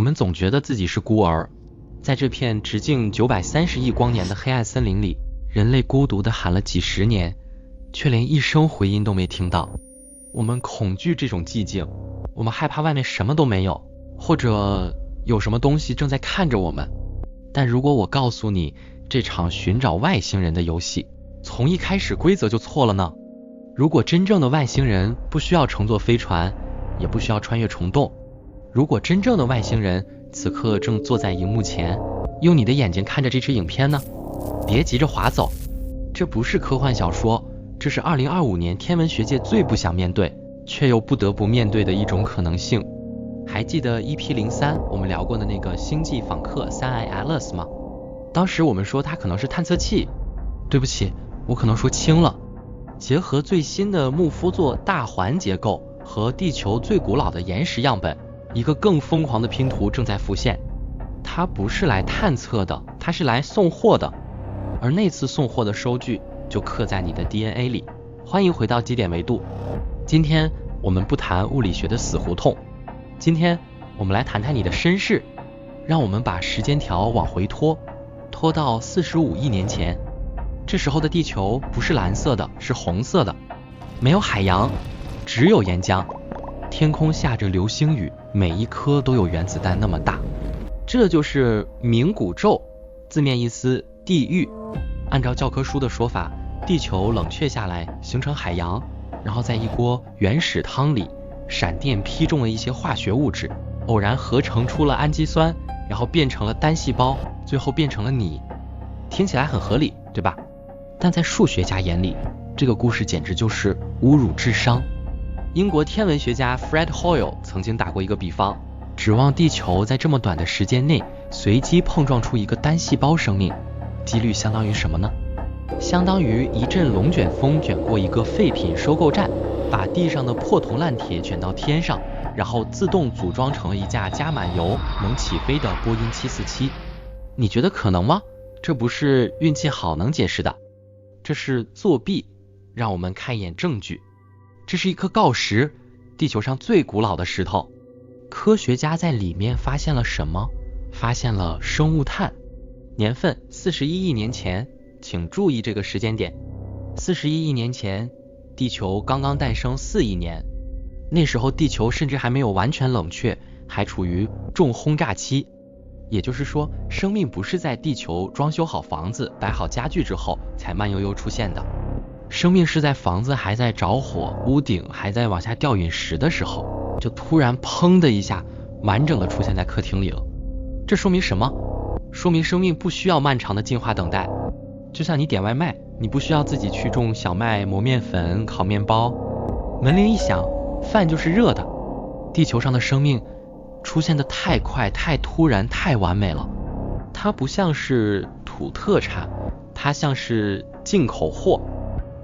们总觉得自己是孤儿，在这片直径930亿光年的黑暗森林里，人类孤独地喊了几十年，却连一声回音都没听到。我们恐惧这种寂静，我们害怕外面什么都没有，或者有什么东西正在看着我们。但如果我告诉你，这场寻找外星人的游戏从一开始规则就错了呢？如果真正的外星人不需要乘坐飞船，也不需要穿越虫洞，如果真正的外星人此刻正坐在荧幕前，用你的眼睛看着这支影片呢？别急着划走，这不是科幻小说，这是2025年天文学界最不想面对，却又不得不面对的一种可能性。还记得 EP03 我们聊过的那个星际访客3i Alice 吗？当时我们说它可能是探测器，对不起，我可能说轻了。结合最新的木夫座大环结构和地球最古老的岩石样本，一个更疯狂的拼图正在浮现。它不是来探测的，它是来送货的，而那次送货的收据就刻在你的 DNA 里。欢迎回到基点维度，今天我们不谈物理学的死胡同，今天我们来谈谈你的身世。让我们把时间条往回拖到45亿年前。这时候的地球不是蓝色的，是红色的，没有海洋，只有岩浆，天空下着流星雨，每一颗都有原子弹那么大。这就是冥古宙，字面意思地狱。按照教科书的说法，地球冷却下来形成海洋，然后在一锅原始汤里，闪电劈中了一些化学物质，偶然合成出了氨基酸，然后变成了单细胞，最后变成了你。听起来很合理，对吧？但在数学家眼里，这个故事简直就是侮辱智商。英国天文学家 Fred Hoyle 曾经打过一个比方，指望地球在这么短的时间内随机碰撞出一个单细胞生命，几率相当于什么呢？相当于一阵龙卷风卷过一个废品收购站，把地上的破铜烂铁卷到天上，然后自动组装成了一架加满油能起飞的波音747。你觉得可能吗？这不是运气好能解释的，这是作弊。让我们看一眼证据。这是一颗锆石，地球上最古老的石头。科学家在里面发现了什么？发现了生物炭。年份41亿年前，请注意这个时间点。41亿年前，地球刚刚诞生4亿年，那时候地球甚至还没有完全冷却，还处于重轰炸期。也就是说，生命不是在地球装修好房子、摆好家具之后才慢悠悠出现的，生命是在房子还在着火、屋顶还在往下掉陨石的时候，就突然砰的一下，完整的出现在客厅里了。这说明什么？说明生命不需要漫长的进化等待。就像你点外卖，你不需要自己去种小麦、磨面粉、烤面包，门铃一响，饭就是热的。地球上的生命出现的太快、太突然、太完美了。它不像是土特产，它像是进口货。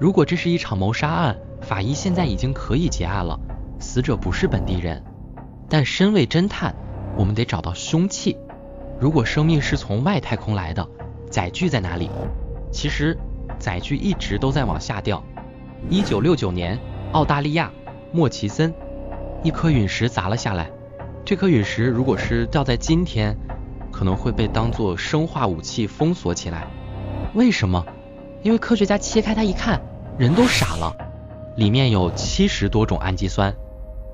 如果这是一场谋杀案，法医现在已经可以结案了，死者不是本地人。但身为侦探，我们得找到凶器。如果生命是从外太空来的，载具在哪里？其实载具一直都在往下掉。1969年，澳大利亚莫奇森，一颗陨石砸了下来。这颗陨石如果是掉在今天，可能会被当作生化武器封锁起来。为什么？因为科学家切开它一看，人都傻了，里面有70多种氨基酸。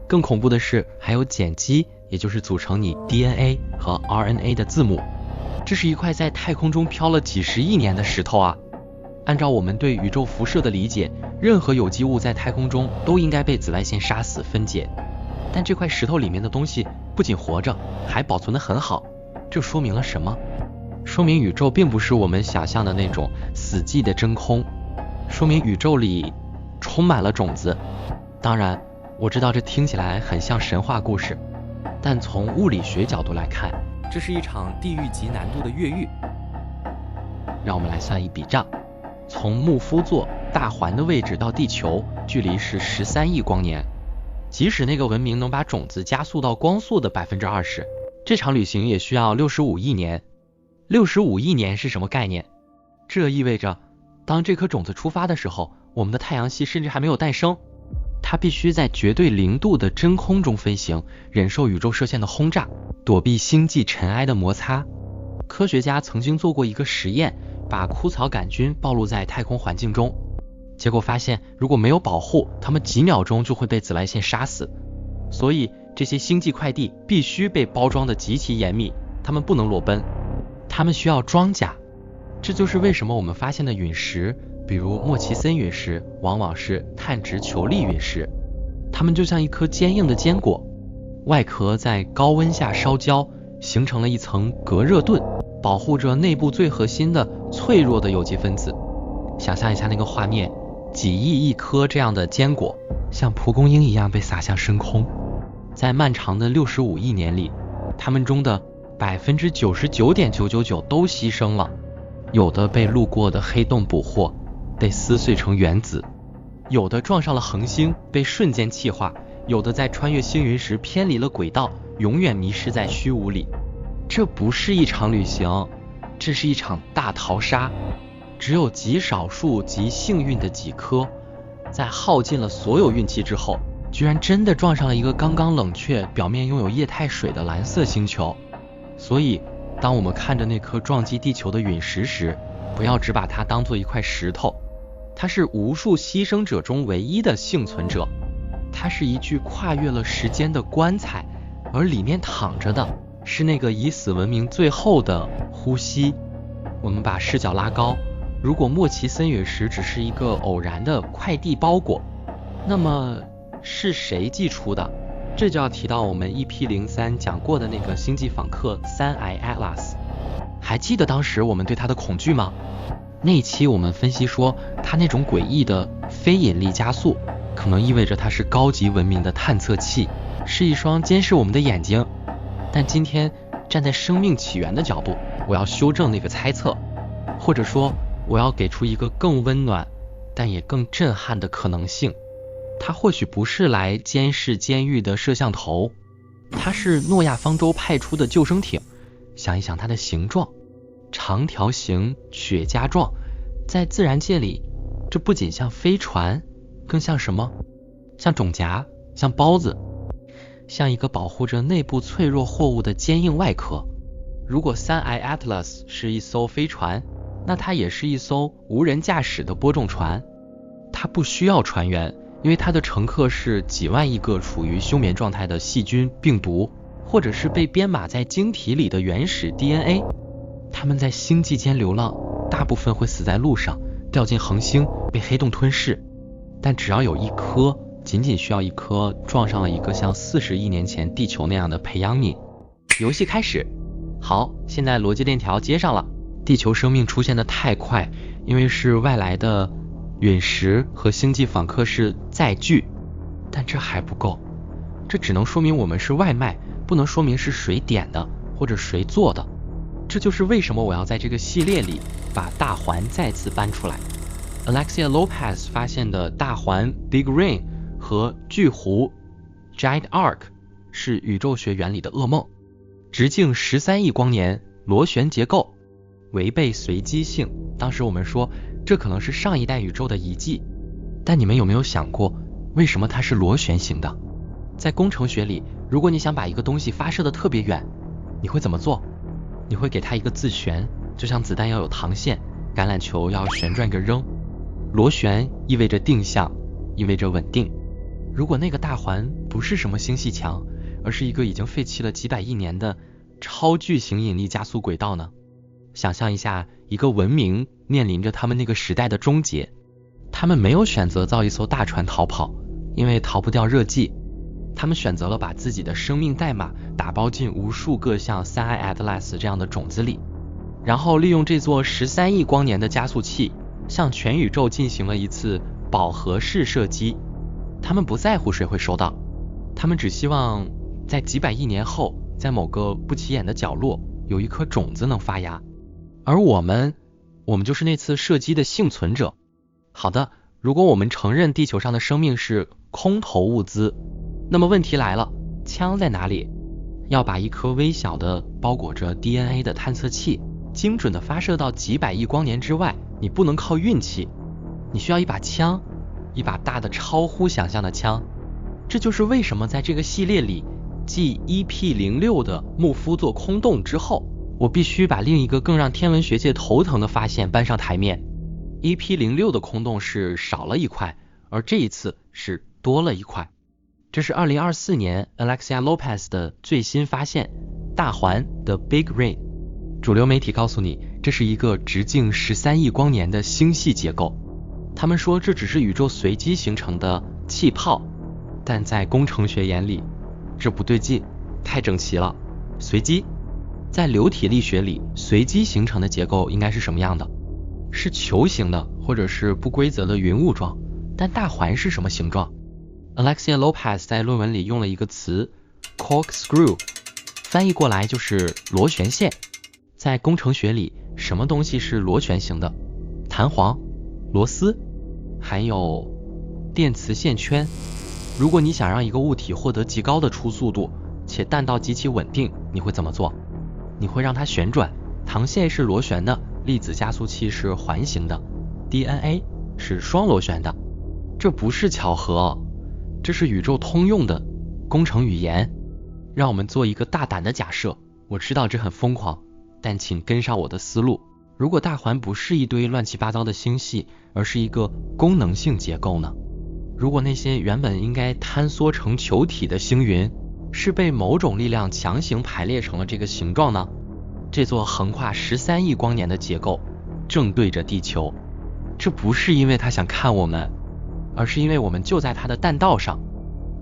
更恐怖的是，还有碱基，也就是组成你 DNA 和 RNA 的字母。这是一块在太空中飘了几十亿年的石头啊！按照我们对宇宙辐射的理解，任何有机物在太空中都应该被紫外线杀死分解。但这块石头里面的东西不仅活着，还保存得很好。这说明了什么？说明宇宙并不是我们想象的那种死寂的真空，说明宇宙里充满了种子。当然，我知道这听起来很像神话故事，但从物理学角度来看，这是一场地狱级难度的越狱。让我们来算一笔账，从木夫座大环的位置到地球，距离是13亿光年。即使那个文明能把种子加速到光速的20%，这场旅行也需要65亿年。65亿年是什么概念？这意味着，当这颗种子出发的时候，我们的太阳系甚至还没有诞生。它必须在绝对0度的真空中飞行，忍受宇宙射线的轰炸，躲避星际尘埃的摩擦。科学家曾经做过一个实验，把枯草杆菌暴露在太空环境中，结果发现如果没有保护，它们几秒钟就会被紫外线杀死。所以这些星际快递必须被包装得极其严密，它们不能裸奔，它们需要装甲。这就是为什么我们发现的陨石，比如莫奇森陨石，往往是碳质球粒陨石，它们就像一颗坚硬的坚果，外壳在高温下烧焦，形成了一层隔热盾，保护着内部最核心的脆弱的有机分子。想象一下那个画面，几亿亿颗这样的坚果像蒲公英一样被撒向深空，在漫长的65亿年里，它们中的 99.999% 都牺牲了，有的被路过的黑洞捕获，被撕碎成原子，有的撞上了恒星，被瞬间气化，有的在穿越星云时偏离了轨道，永远迷失在虚无里。这不是一场旅行，这是一场大逃杀。只有极少数极幸运的几颗，在耗尽了所有运气之后，居然真的撞上了一个刚刚冷却、表面拥有液态水的蓝色星球。所以当我们看着那颗撞击地球的陨石时，不要只把它当作一块石头，它是无数牺牲者中唯一的幸存者，它是一具跨越了时间的棺材，而里面躺着的是那个以死闻名最后的呼吸。我们把视角拉高，如果莫奇森陨石只是一个偶然的快递包裹，那么是谁寄出的？这就要提到我们 EP03 讲过的那个星际访客3I Atlas。还记得当时我们对它的恐惧吗？那一期我们分析说，它那种诡异的非引力加速，可能意味着它是高级文明的探测器，是一双监视我们的眼睛。但今天站在生命起源的角度，我要修正那个猜测，或者说我要给出一个更温暖但也更震撼的可能性。它或许不是来监视监狱的摄像头，它是诺亚方舟派出的救生艇。想一想它的形状，长条形、雪茄状，在自然界里，这不仅像飞船，更像什么？像种荚，像包子，像一个保护着内部脆弱货物的坚硬外壳。如果3I Atlas 是一艘飞船，那它也是一艘无人驾驶的播种船。它不需要船员，因为它的乘客是几万亿个处于休眠状态的细菌、病毒，或者是被编码在晶体里的原始 DNA。 他们在星际间流浪，大部分会死在路上，掉进恒星，被黑洞吞噬。但只要有一颗，仅仅需要一颗撞上了一个像40亿年前地球那样的培养皿，游戏开始。好，现在逻辑链条接上了。地球生命出现的太快，因为是外来的陨石和星际访客是载具，但这还不够，这只能说明我们是外卖，不能说明是谁点的或者谁做的。这就是为什么我要在这个系列里把大环再次搬出来。Alexia Lopez 发现的大环 Big Ring 和巨弧 Giant Arc 是宇宙学原理的噩梦。直径13亿光年，螺旋结构，违背随机性。当时我们说这可能是上一代宇宙的遗迹，但你们有没有想过为什么它是螺旋形的？在工程学里，如果你想把一个东西发射得特别远，你会怎么做？你会给它一个自旋，就像子弹要有膛线，橄榄球要旋转着扔。螺旋意味着定向，意味着稳定。如果那个大环不是什么星系墙，而是一个已经废弃了几百亿年的超巨型引力加速轨道呢？想象一下，一个文明面临着他们那个时代的终结，他们没有选择造一艘大船逃跑，因为逃不掉热寂。他们选择了把自己的生命代码打包进无数个像3I Atlas 这样的种子里，然后利用这座13亿光年的加速器向全宇宙进行了一次饱和式射击。他们不在乎谁会收到，他们只希望在几百亿年后，在某个不起眼的角落有一颗种子能发芽。而我们就是那次射击的幸存者。好的，如果我们承认地球上的生命是空投物资，那么问题来了，枪在哪里？要把一颗微小的包裹着 DNA 的探测器精准地发射到几百亿光年之外，你不能靠运气，你需要一把枪，一把大的超乎想象的枪。这就是为什么在这个系列里，继 EP06 的木夫座空洞之后，我必须把另一个更让天文学界头疼的发现搬上台面。EP06 的空洞是少了一块，而这一次是多了一块。这是2024年 Alexia Lopez 的最新发现，大环的 Big Ring。主流媒体告诉你，这是一个直径13亿光年的星系结构。他们说这只是宇宙随机形成的气泡，但在工程学眼里，这不对劲，太整齐了。随机，在流体力学里，随机形成的结构应该是什么样的？是球形的，或者是不规则的云雾状。但大环是什么形状？ Alexia Lopez 在论文里用了一个词 corkscrew， 翻译过来就是螺旋线。在工程学里，什么东西是螺旋形的？弹簧、螺丝，还有电磁线圈。如果你想让一个物体获得极高的初速度，且弹道极其稳定，你会怎么做？你会让它旋转。膛线是螺旋的，粒子加速器是环形的， DNA 是双螺旋的。这不是巧合，这是宇宙通用的工程语言。让我们做一个大胆的假设，我知道这很疯狂，但请跟上我的思路。如果大环不是一堆乱七八糟的星系，而是一个功能性结构呢？如果那些原本应该坍缩成球体的星云，是被某种力量强行排列成了这个形状呢？这座横跨13亿光年的结构正对着地球，这不是因为它想看我们，而是因为我们就在它的弹道上。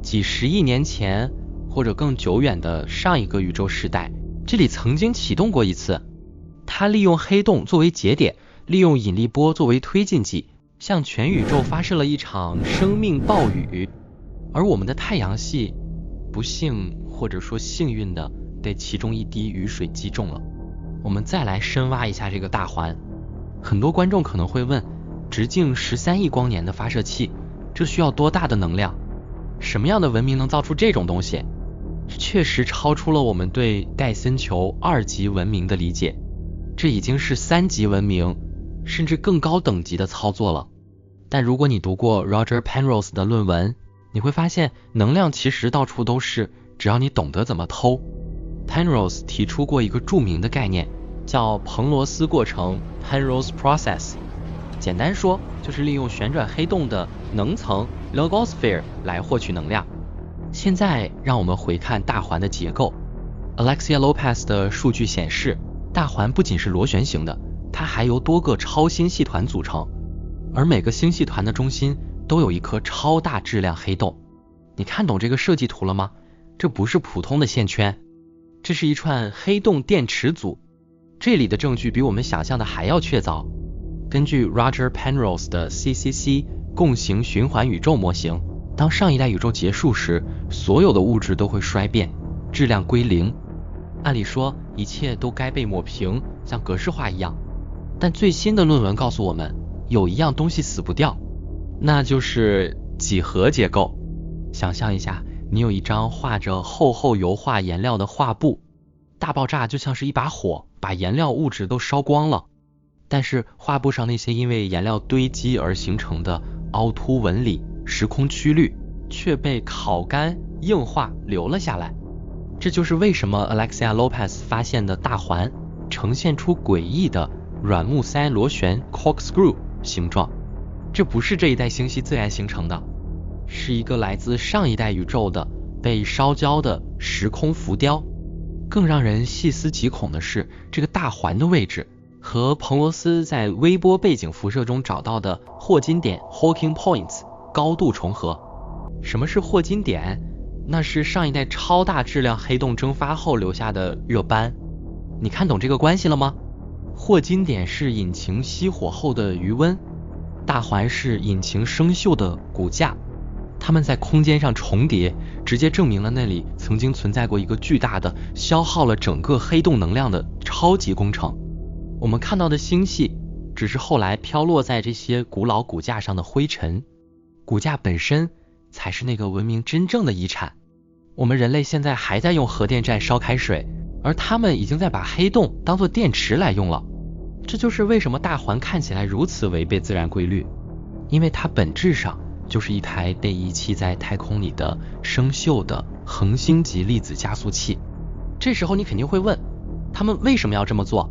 几十亿年前，或者更久远的上一个宇宙时代，这里曾经启动过一次。它利用黑洞作为节点，利用引力波作为推进剂，向全宇宙发射了一场生命暴雨。而我们的太阳系不幸或者说幸运的被其中一滴雨水击中了。我们再来深挖一下这个大环。很多观众可能会问，直径13亿光年的发射器，这需要多大的能量？什么样的文明能造出这种东西？确实超出了我们对戴森球2级文明的理解，这已经是3级文明甚至更高等级的操作了。但如果你读过 Roger Penrose 的论文，你会发现能量其实到处都是，只要你懂得怎么偷。Penrose 提出过一个著名的概念，叫彭罗斯过程 Penrose Process。 简单说，就是利用旋转黑洞的能层 Logosphere 来获取能量。现在让我们回看大环的结构。 Alexia Lopez 的数据显示，大环不仅是螺旋形的，它还由多个超星系团组成，而每个星系团的中心都有一颗超大质量黑洞。你看懂这个设计图了吗？这不是普通的线圈，这是一串黑洞电池组。这里的证据比我们想象的还要确凿。根据 Roger Penrose 的 CCC 共形循环宇宙模型，当上一代宇宙结束时，所有的物质都会衰变，质量归零。按理说，一切都该被抹平，像格式化一样。但最新的论文告诉我们，有一样东西死不掉，那就是几何结构。想象一下，你有一张画着厚厚油画颜料的画布，大爆炸就像是一把火，把颜料物质都烧光了。但是画布上那些因为颜料堆积而形成的凹凸纹理、时空曲率却被烤干硬化留了下来。这就是为什么 Alexia Lopez 发现的大环呈现出诡异的软木塞螺旋 corkscrew 形状。这不是这一代星系自然形成的，是一个来自上一代宇宙的被烧焦的时空浮雕。更让人细思极恐的是，这个大环的位置和彭罗斯在微波背景辐射中找到的霍金点 Hawking Points 高度重合。什么是霍金点？那是上一代超大质量黑洞蒸发后留下的热斑。你看懂这个关系了吗？霍金点是引擎熄火后的余温，大环是引擎生锈的骨架。它们在空间上重叠，直接证明了那里曾经存在过一个巨大的消耗了整个黑洞能量的超级工程。我们看到的星系只是后来飘落在这些古老骨架上的灰尘，骨架本身才是那个文明真正的遗产。我们人类现在还在用核电站烧开水，而他们已经在把黑洞当作电池来用了。这就是为什么大环看起来如此违背自然规律，因为它本质上就是一台被遗弃在太空里的生锈的恒星级粒子加速器。这时候你肯定会问，他们为什么要这么做？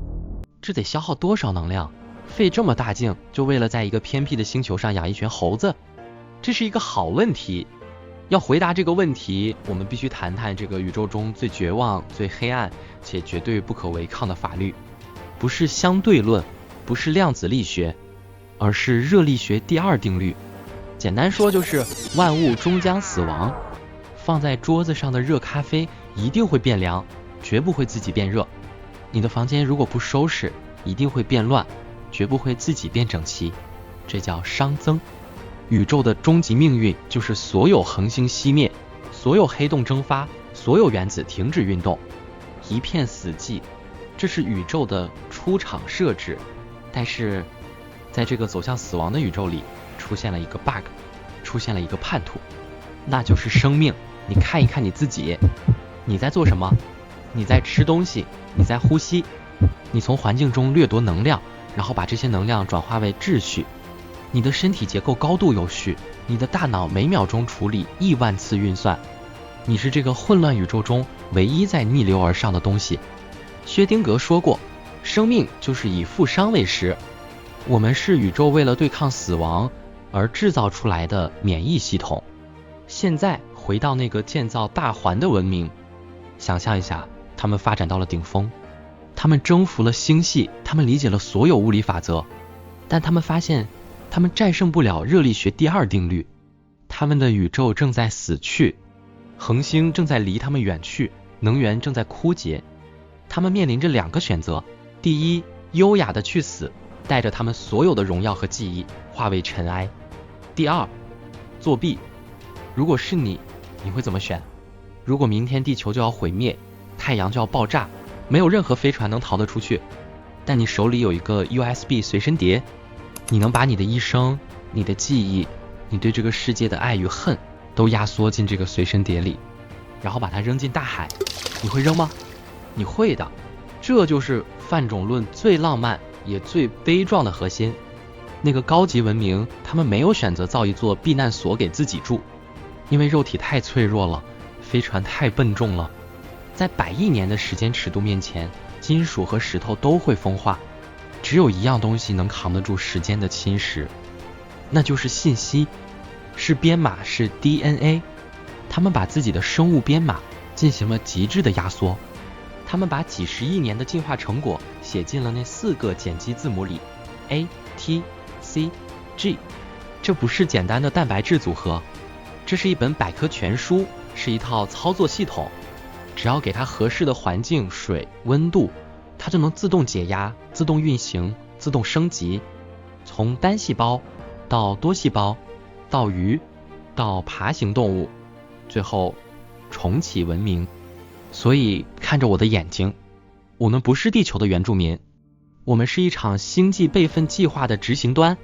这得消耗多少能量？费这么大劲，就为了在一个偏僻的星球上养一群猴子？这是一个好问题。要回答这个问题，我们必须谈谈这个宇宙中最绝望、最黑暗且绝对不可违抗的法律，不是相对论，不是量子力学，而是热力学第二定律。简单说就是万物终将死亡，放在桌子上的热咖啡一定会变凉，绝不会自己变热。你的房间如果不收拾，一定会变乱，绝不会自己变整齐，这叫熵增。宇宙的终极命运就是所有恒星熄灭，所有黑洞蒸发，所有原子停止运动，一片死寂。这是宇宙的出厂设置。但是在这个走向死亡的宇宙里，出现了一个 bug， 出现了一个叛徒，那就是生命。你看一看你自己，你在做什么？你在吃东西，你在呼吸，你从环境中掠夺能量，然后把这些能量转化为秩序。你的身体结构高度有序，你的大脑每秒钟处理亿万次运算。你是这个混乱宇宙中唯一在逆流而上的东西。薛丁格说过，生命就是以负熵为食。我们是宇宙为了对抗死亡而制造出来的免疫系统。现在回到那个建造大环的文明，想象一下，他们发展到了顶峰，他们征服了星系，他们理解了所有物理法则，但他们发现他们战胜不了热力学第二定律。他们的宇宙正在死去，恒星正在离他们远去，能源正在枯竭。他们面临着两个选择：第一，优雅的去死，带着他们所有的荣耀和记忆化为尘埃；第二，作弊。如果是你会怎么选？如果明天地球就要毁灭，太阳就要爆炸，没有任何飞船能逃得出去，但你手里有一个 USB 随身碟，你能把你的一生、你的记忆、你对这个世界的爱与恨都压缩进这个随身碟里，然后把它扔进大海，你会扔吗？你会的。这就是泛种论最浪漫也最悲壮的核心。那个高级文明，他们没有选择造一座避难所给自己住，因为肉体太脆弱了，飞船太笨重了。在100亿年的时间尺度面前，金属和石头都会风化，只有一样东西能扛得住时间的侵蚀，那就是信息，是编码，是 DNA。 他们把自己的生物编码进行了极致的压缩，他们把几十亿年的进化成果写进了那4个碱基字母里 A、T、C、G。 这不是简单的蛋白质组合，这是一本百科全书，是一套操作系统。只要给它合适的环境、水、温度，它就能自动解压、自动运行、自动升级，从单细胞到多细胞，到鱼，到爬行动物，最后重启文明。所以看着我的眼睛，我们不是地球的原住民，我们是一场星际备份计划的执行端。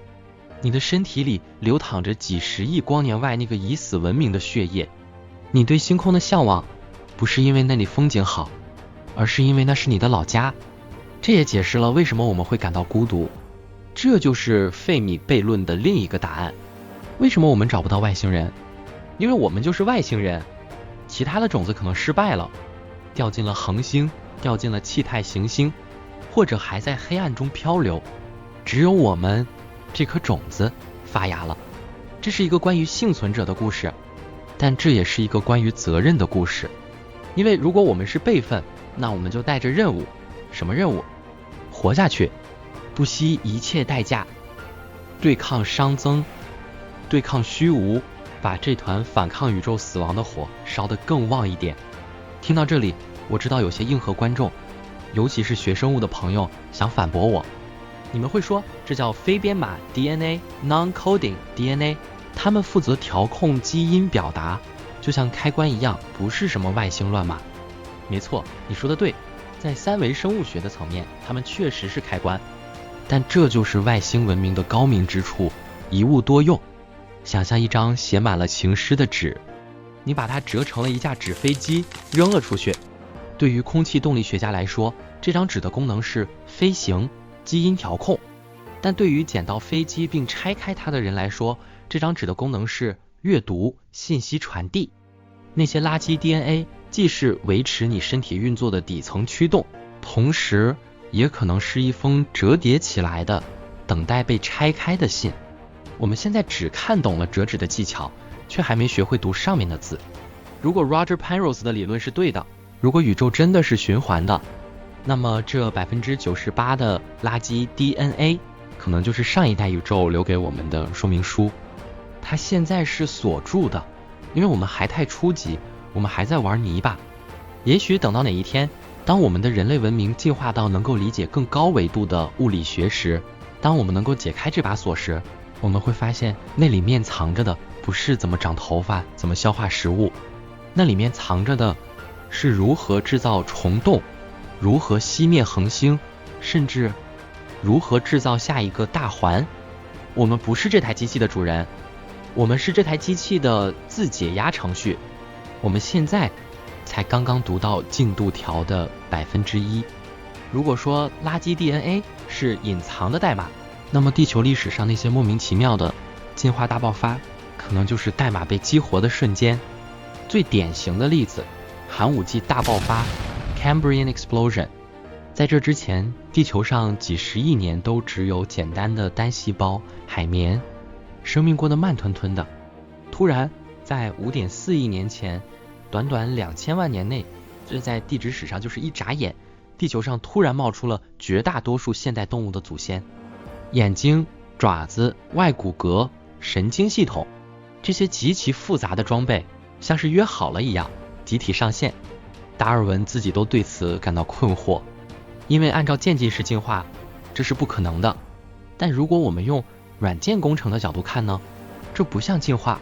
你的身体里流淌着几十亿光年外那个已死文明的血液。你对星空的向往，不是因为那里风景好，而是因为那是你的老家。这也解释了为什么我们会感到孤独。这就是费米悖论的另一个答案。为什么我们找不到外星人？因为我们就是外星人。其他的种子可能失败了，掉进了恒星，掉进了气态行星，或者还在黑暗中漂流。只有我们这颗种子发芽了。这是一个关于幸存者的故事，但这也是一个关于责任的故事。因为如果我们是备份，那我们就带着任务。什么任务？活下去，不惜一切代价，对抗熵增，对抗虚无，把这团反抗宇宙死亡的火烧得更旺一点。听到这里，我知道有些硬核观众，尤其是学生物的朋友想反驳我。你们会说这叫非编码 DNA non-coding DNA， 他们负责调控基因表达，就像开关一样，不是什么外星乱码。没错，你说的对，在3维生物学的层面，他们确实是开关。但这就是外星文明的高明之处，一物多用。想象一张写满了情诗的纸，你把它折成了一架纸飞机，扔了出去。对于空气动力学家来说，这张纸的功能是飞行、基因调控。但对于捡到飞机并拆开它的人来说，这张纸的功能是阅读、信息传递。那些垃圾 DNA 既是维持你身体运作的底层驱动，同时也可能是一封折叠起来的、等待被拆开的信。我们现在只看懂了折纸的技巧，却还没学会读上面的字。如果 Roger Penrose 的理论是对的，如果宇宙真的是循环的，那么这 98% 的垃圾 DNA 可能就是上一代宇宙留给我们的说明书。它现在是锁住的，因为我们还太初级，我们还在玩泥巴。也许等到哪一天，当我们的人类文明进化到能够理解更高维度的物理学时，当我们能够解开这把锁时，我们会发现那里面藏着的不是怎么长头发，怎么消化食物，那里面藏着的是如何制造虫洞，如何熄灭恒星，甚至如何制造下一个大环。我们不是这台机器的主人，我们是这台机器的自解压程序。我们现在才刚刚读到进度条的1%。如果说垃圾 DNA 是隐藏的代码，那么地球历史上那些莫名其妙的进化大爆发，可能就是代码被激活的瞬间。最典型的例子，寒武纪大爆发 Cambrian Explosion。 在这之前，地球上几十亿年都只有简单的单细胞海绵，生命过得慢吞吞的。突然在 5.4 亿年前，短短2000万年内，这在地质史上就是一眨眼，地球上突然冒出了绝大多数现代动物的祖先。眼睛、爪子、外骨骼、神经系统，这些极其复杂的装备像是约好了一样集体上线。达尔文自己都对此感到困惑，因为按照渐进式进化这是不可能的。但如果我们用软件工程的角度看呢，这不像进化，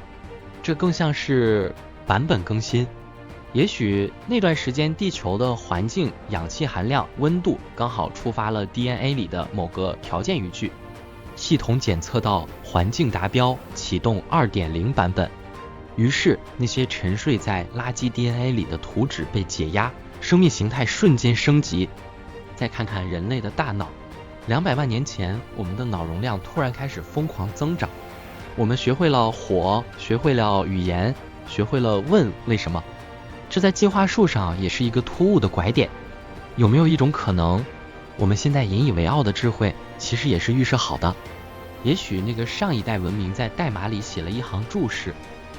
这更像是版本更新。也许那段时间地球的环境、氧气含量、温度刚好触发了 DNA 里的某个条件语句，系统检测到环境达标，启动 2.0 版本。于是那些沉睡在垃圾 DNA 里的图纸被解压，生命形态瞬间升级。再看看人类的大脑，200万年前我们的脑容量突然开始疯狂增长，我们学会了火，学会了语言，学会了问为什么。这在进化树上也是一个突兀的拐点。有没有一种可能，我们现在引以为傲的智慧其实也是预设好的？也许那个上一代文明在代码里写了一行注释，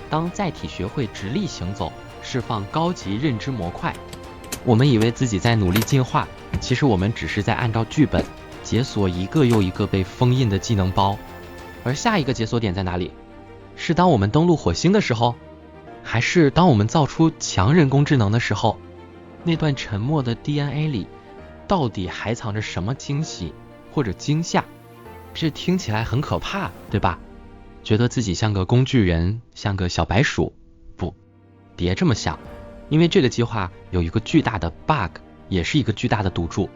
当载体学会直立行走，释放高级认知模块。我们以为自己在努力进化，其实我们只是在按照剧本解锁一个又一个被封印的技能包。而下一个解锁点在哪里？是当我们登陆火星的时候，还是当我们造出强人工智能的时候？那段沉默的 DNA 里到底还藏着什么惊喜或者惊吓？这听起来很可怕，对吧？觉得自己像个工具人，像个小白鼠。不，别这么想，因为这个计划有一个巨大的 bug， 也是一个巨大的赌注。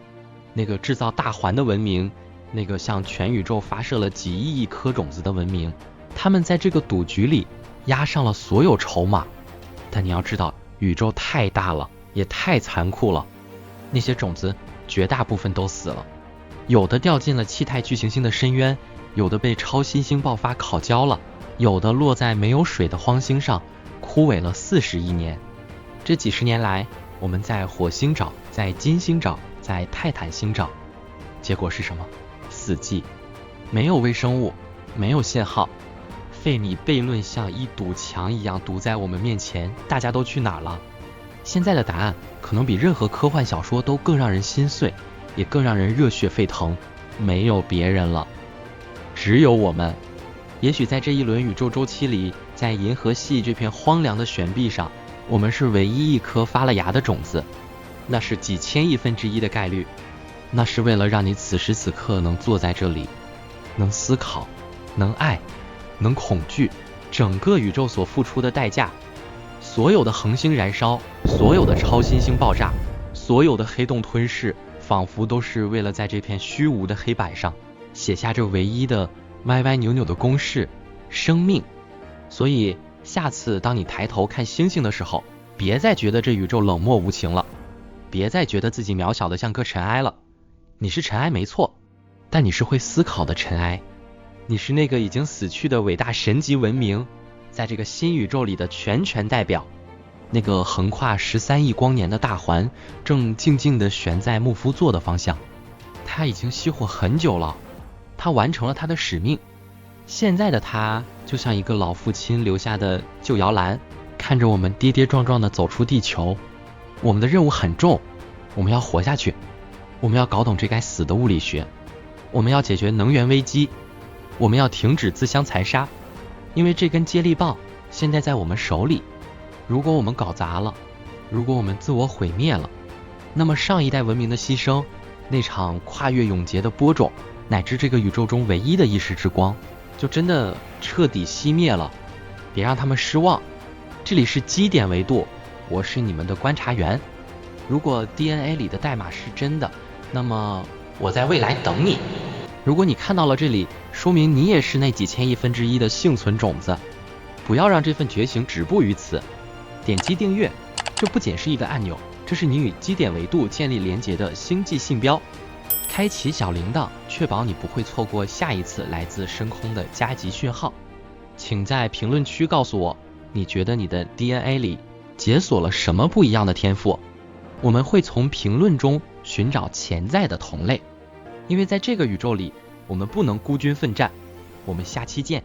那个制造大环的文明，那个向全宇宙发射了几亿颗种子的文明，他们在这个赌局里押上了所有筹码。但你要知道，宇宙太大了，也太残酷了。那些种子绝大部分都死了，有的掉进了气态巨行星的深渊，有的被超新星爆发烤焦了，有的落在没有水的荒星上，枯萎了40亿年。这几十年来，我们在火星找，在金星找，在泰坦星找，结果是什么？死寂，没有微生物，没有信号。费米悖论像一堵墙一样堵在我们面前，大家都去哪儿了？现在的答案可能比任何科幻小说都更让人心碎，也更让人热血沸腾。没有别人了，只有我们。也许在这一轮宇宙周期里，在银河系这片荒凉的悬臂上，我们是唯一一颗发了芽的种子。那是几千亿分之一的概率，那是为了让你此时此刻能坐在这里，能思考，能爱，能恐惧，整个宇宙所付出的代价。所有的恒星燃烧，所有的超新星爆炸，所有的黑洞吞噬，仿佛都是为了在这片虚无的黑板上写下这唯一的歪歪扭扭的公式：生命。所以下次当你抬头看星星的时候，别再觉得这宇宙冷漠无情了，别再觉得自己渺小的像颗尘埃了。你是尘埃没错，但你是会思考的尘埃。你是那个已经死去的伟大神级文明，在这个新宇宙里的全权代表。那个横跨13亿光年的大环正静静地悬在木夫座的方向，它已经熄火很久了，它完成了它的使命。现在的它就像一个老父亲留下的旧摇篮，看着我们跌跌撞撞地走出地球。我们的任务很重，我们要活下去，我们要搞懂这该死的物理学，我们要解决能源危机，我们要停止自相残杀，因为这根接力棒现在在我们手里。如果我们搞砸了，如果我们自我毁灭了，那么上一代文明的牺牲，那场跨越永劫的播种，乃至这个宇宙中唯一的意识之光，就真的彻底熄灭了。别让他们失望，这里是基点维度，我是你们的观察员。如果 DNA 里的代码是真的，那么我在未来等你。如果你看到了这里，说明你也是那几千亿分之一的幸存种子。不要让这份觉醒止步于此。点击订阅，这不仅是一个按钮，这是你与基点维度建立连结的星际信标。开启小铃铛，确保你不会错过下一次来自深空的加急讯号。请在评论区告诉我，你觉得你的 DNA 里解锁了什么不一样的天赋？我们会从评论中寻找潜在的同类，因为在这个宇宙里，我们不能孤军奋战。我们下期见。